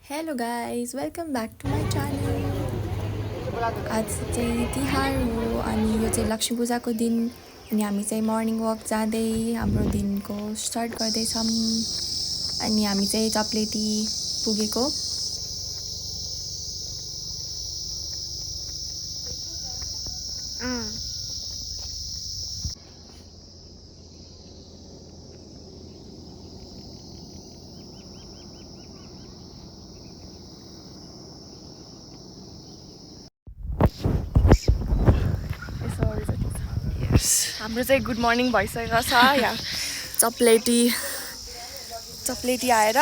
Hello guys welcome back to my channel. आज चाहिँ तिहार हो अनि यो चाहिँ लक्ष्मी पूजाको दिन अनि हामी चाहिँ मर्निङ वक जाँदै हाम्रो दिनको स्टार्ट गर्दैछौँ अनि हामी चाहिँ चप्लेटी पुगेको। हाम्रो चाहिँ गुड मर्निङ भइसकेको छ यहाँ चप्लेटी आएर,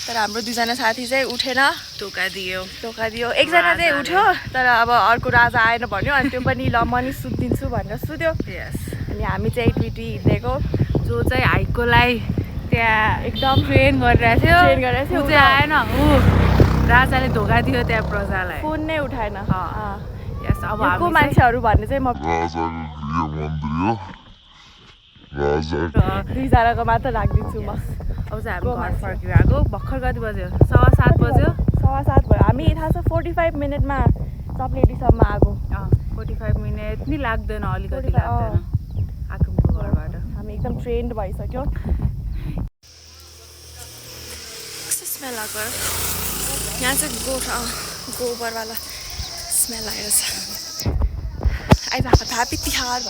तर हाम्रो दुईजना साथी चाहिँ उठेन, धोका दियो। एकजना चाहिँ उठ्यो तर अब अर्को राजा आएन भन्यो अनि त्यो पनि ल म नि सुत्दिन्छु भनेर सुत्यो। अनि हामी चाहिँ एकविटी हिँडेको, जो चाहिँ हाइकको लागि त्यहाँ एकदम ट्रेन गरिरहेको थियो ऊ चाहिँ आएन। ऊ राजाले धोका दियो त्यहाँ प्रजालाई, फोन नै उठाएन। यस अब को मान्छेहरू भन्ने चाहिँ म दुईजनाको मात्र राखिदिन्छु म। अब चाहिँ हामी घर फर्किरहेको। भर्खर कति बज्यो? 7:15 बज्यो। 7:15 भयो। हामी थाहा छ 45 मिनटमा चप्लेटीसम्म आएको। 45 मिनट नि लाग्दैन, अलिकति लाग्दैन आकुमको घरबाट। हामी एकदम ट्रेन्ड भइसक्यो। कस्तो स्मेल आएको यहाँ चाहिँ गोबरवाला स्मेल आइरहेछ। आइरहेको ह्याप्पी तिहार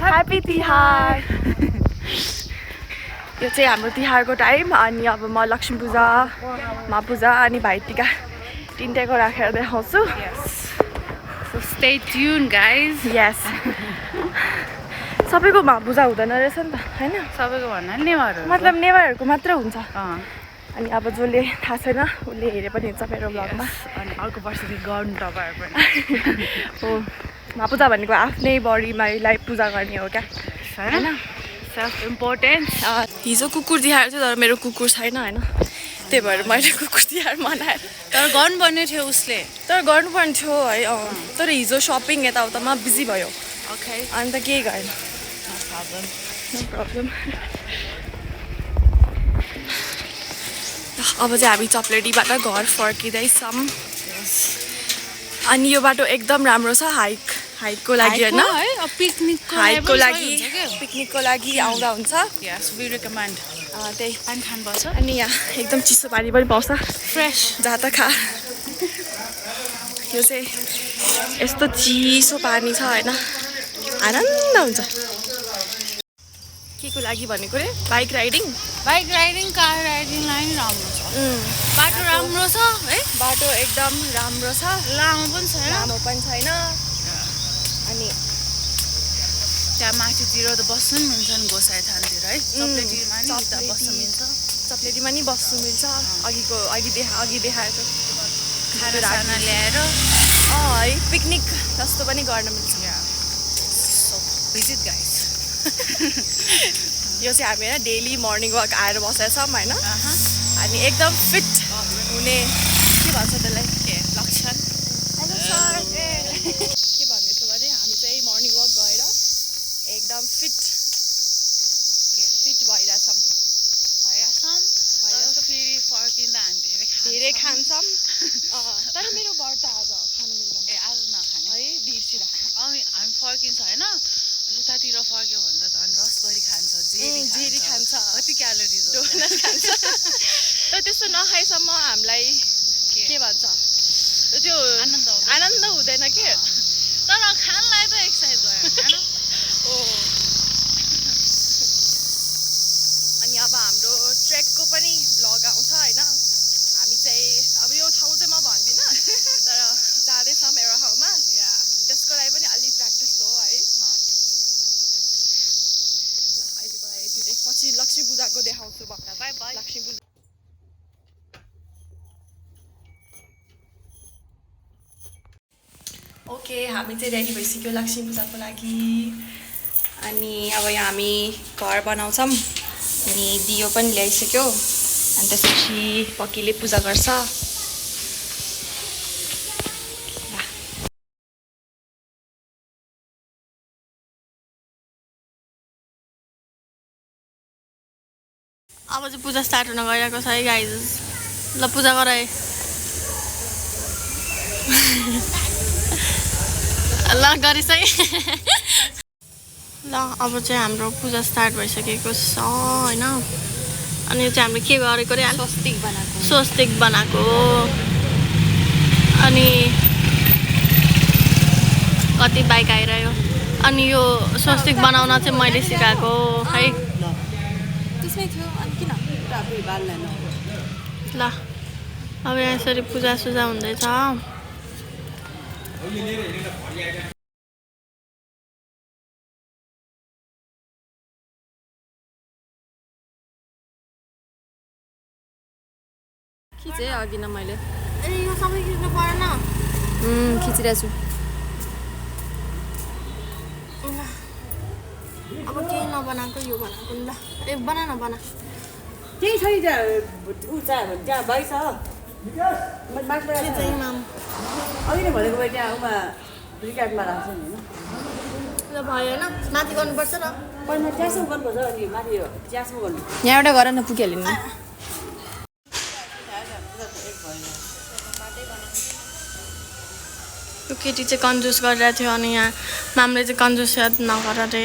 ह्याप्पी तिहार। यो चाहिँ हाम्रो तिहारको टाइम अनि अब म लक्ष्मी पूजा, महापूजा अनि भाइटिका तिनटैको राखेर देखाउँछु। So stay tuned guys. यस सबैको महापूजा हुँदैन रहेछ नि त, होइन? सबैको भन्दा नेवारहरू मतलब नेवारहरूको मात्र हुन्छ। अनि अनि अब जसले थाहा छैन उसले हेरे पनि हुन्छ मेरो ब्लगमा। अनि अर्को वर्षदेखि गर्नु तपाईँहरू पनि हो, महापूजा भनेको आफ्नै बडीलाई पूजा गर्ने हो क्या, होइन? Self importance. हिजो कुकुर तिहार थियो तर मेरो कुकुर छैन, होइन? त्यही भएर मैले कुकुर तिहार मनाएँ। तर गर्नुपर्ने थियो उसले, तर गर्नुपर्ने थियो है। तर हिजो सपिङ यताउतामा बिजी भयो। ओके, अन्त केही गरेन। No problem. अब चाहिँ हामी चप्लेटीबाट घर फर्किँदैछौँ अनि यो बाटो एकदम राम्रो छ हाइकको लागि, होइन? पिकनिकको लागि आउँदा हुन्छ। यस वी रिकमेन्ड। त्यही पानी खानुपर्छ अनि यहाँ एकदम चिसो पानी पनि पाउँछ, फ्रेस। जहाँ त खा। यो चाहिँ यस्तो चिसो पानी छ, होइन? आनन्द हुन्छ। के को लागि भनेको रे? बाइक राइडिङ, कार राइडिङलाई नि राम्रो छ। बाटो राम्रो छ है, बाटो एकदम राम्रो छ, लामो पनि छैन। अनि त्यहाँ माथितिर त बस्नु पनि मिल्छ नि, गोसाइथानतिर है। चप्लेटीमा नि बस्नु मिल्छ। चप्लेटीमा नि बस्नु मिल्छ। अघि देखाएको खाना ल्याएर है पिकनिक जस्तो पनि गर्न मिल्छ। Visit guys. यो चाहिँ हामी होइन डेली मर्निङ वक आएर बसेका छौँ, होइन? अनि एकदम फिट हुने के भन्छ त्यसलाई, लक्षण। के भन्ने थियो भने हामी चाहिँ मर्निङ वक गएर एकदम फिट भइरहेछौँ। फेरि फर्किँदा हामी धेरै खान्छौँ। तर मेरो व्रत आज खानु मिल्दैन। आज नखाने है, बिर्सिरा। हामी फर्किन्छ होइन, उतातिर फर्क्यो भने त झन् रसभरि खान्छ, जेरी खान्छ, कति क्यालोरिज डोनट खान्छ। तर त्यस्तो नखाएसम्म हामीलाई के भन्छ त्यो आनन्द हुँदैन के। तर खानलाई त एक्सर्साइज भयो हो। अनि अब हाम्रो ट्रेकको पनि भ्लग आउँछ, होइन? हामी चाहिँ अब यो ठाउँ चाहिँ म भन्दिनँ तर जाँदैछौँ एउटा ठाउँमा, त्यसको लागि पनि अलिक प्र्याक्टिस हो है। अहिलेको लागि यति नै, पछि लक्ष्मी पूजाको देखाउँछु म। Bye bye. Lakshmi Puja okay, हामी चाहिँ रेडी भइसक्यो लक्ष्मी पूजाको लागि। अनि अब यहाँ हामी घर बनाउँछौँ अनि दियो पनि ल्याइसक्यो अनि त्यसपछि पक्कीले पूजा गर्छ। अब चाहिँ पूजा स्टार्ट हुन गइरहेको छ है गाइज। ल पूजा गराए ल गरिस् है ल अब चाहिँ हाम्रो पूजा स्टार्ट भइसकेको छ होइन अनि यो चाहिँ हामीले के गरेको रे स्वस्तिक बनाएको अनि कति बाइक आइरह्यो अनि यो स्वस्तिक बनाउन चाहिँ मैले सिकाएको है ल अब यहाँ यसरी पूजा सुजा हुँदैछ खिचेँ अघि न मैले ए यो सबै खिच्नु परेन खिचिरहेको छु ल अब केही नबनाएको यो बनाएको नि ल ए बना न बना त्यही छ नि त्यहाँ ऊ त्यहाँ भइछ के चाहिँ माम अघि नै भनेको भए त्यहाँ उमा रिकार्डमा राख्छ नि होइन ल भयो होइन माथि गर्नुपर्छ र पहिला च्यासो गर्नुपर्छ अनि माथि च्यासो गर्नु यहाँ एउटा गर न पुगिहाल्यो नि यो केटी चाहिँ कन्जुस गरिरहेको थियो अनि यहाँ मामले चाहिँ कन्जुस याद नगर रे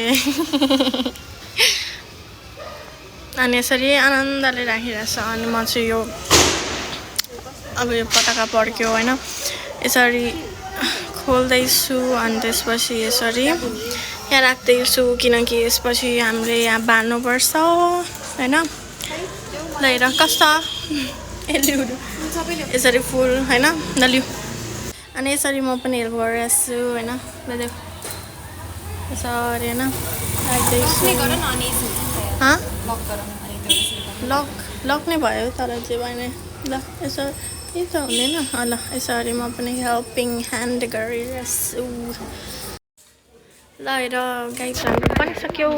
अनि यसरी आनन्दले राखिरहेछ अनि म चाहिँ यो अब यो पटाका पड्क्यो होइन यसरी खोल्दैछु अनि त्यसपछि यसरी यहाँ राख्दैछु किनकि यसपछि हामीले यहाँ बार्नुपर्छ होइन ल हेर कस्तो यसरी फुल होइन ल लिउ अनि यसरी म पनि हेल्प गरिरहेको छु होइन यसरी होइन राख्दैछु लक नै भयो तर चाहिँ भएन ल यसो केही त हुँदैन ल यसरी म पनि हेल्पिङ ह्यान्ड गरिरहेछु ल हेर गाइस हाम्रो बनिसक्यो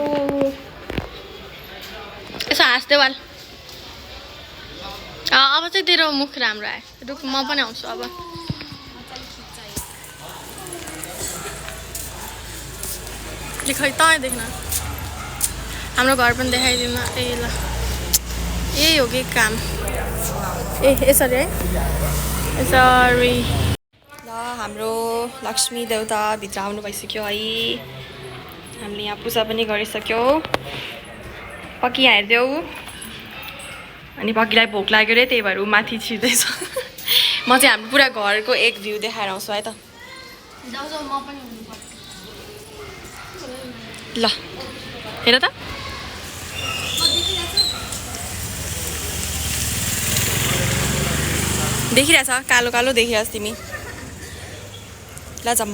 यसो हाँस्दै वाल अब चाहिँ तेरो मुख राम्रो आयो रुख म पनि आउँछु अब खै त देख्न हाम्रो घर पनि देखाइदिउँ न ए ल यही हो कि काम ए यसरी है यसरी ल हाम्रो लक्ष्मी देवता भित्र आउनु भइसक्यो है हामीले यहाँ पूजा पनि गरिसक्यो पक्की यहाँ हेरिदेऊ अनि पक्कीलाई भोक लाग्यो रे त्यही भएर ऊ माथि छिर्दैछ म चाहिँ हाम्रो पुरा घरको एक भ्यू देखाएर आउँछु है त ल हेर त देखिरहेछ कालो कालो देखिरहेछ तिमी ल जम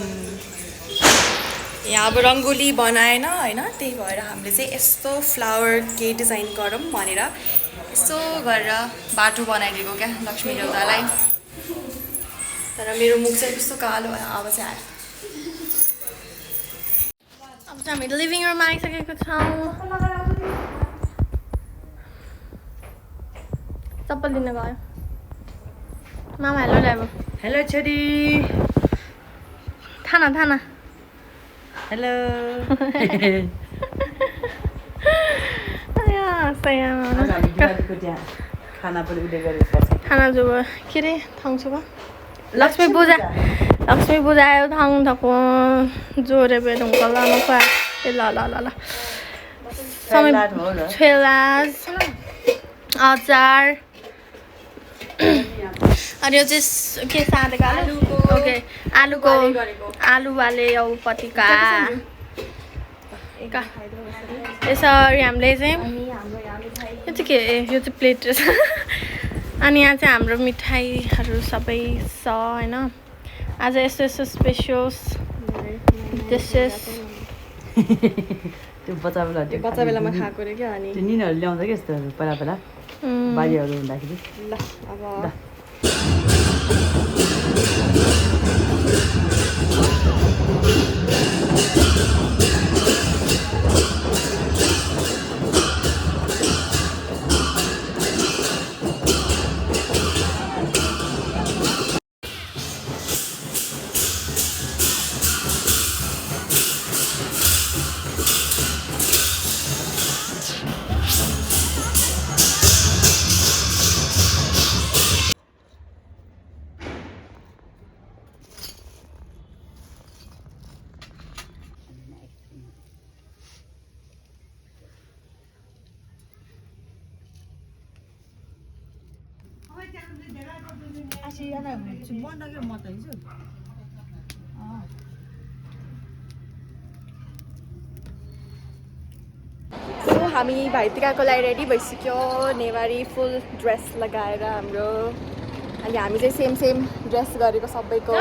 यहाँ अब रङ्गोली बनाएन होइन त्यही भएर हामीले चाहिँ यस्तो फ्लावर के डिजाइन गरौँ भनेर यस्तो गरेर बाटो बनाइदिएको क्या लक्ष्मी देवतालाई तर मेरो मुख चाहिँ कस्तो कालो अब चाहिँ आयो अब चाहिँ हामी लिभिङ रुममा आइसकेको छौँ चप्पल लिन गयो मामा हेलो ल्याएको हेलो छोरी थाना थाना हेलो त्यहाँ खाना पनि उयो गरेको खाना जो के अरे थाङ्छु लक्ष्मी पूजा आयो थाङ थको जोरे बेडुङ्कल नपा ए ल ल ल ल समय छेलाज अचार अनि यो चाहिँ के साँधेको आलु ओके आलुको आलुवाले औपतिका यसरी हामीले चाहिँ यो चाहिँ के यो चाहिँ प्लेट रहेछ अनि यहाँ चाहिँ हाम्रो मिठाईहरू सबै छ होइन आज यस्तो यस्तो स्पेसियल्स डिसेस त्यो बच्चा बेलामा खाएको रे क्या अनि त्यो निनीहरू ल्याउँछ क्या यस्तोहरू पहिला बारीहरू हुँदाखेरि ल अब सो हामी भाइटिकाको लागि रेडी भइसक्यो नेवारी फुल ड्रेस लगाएर हाम्रो अनि हामी चाहिँ सेम सेम ड्रेस गरेको सबैको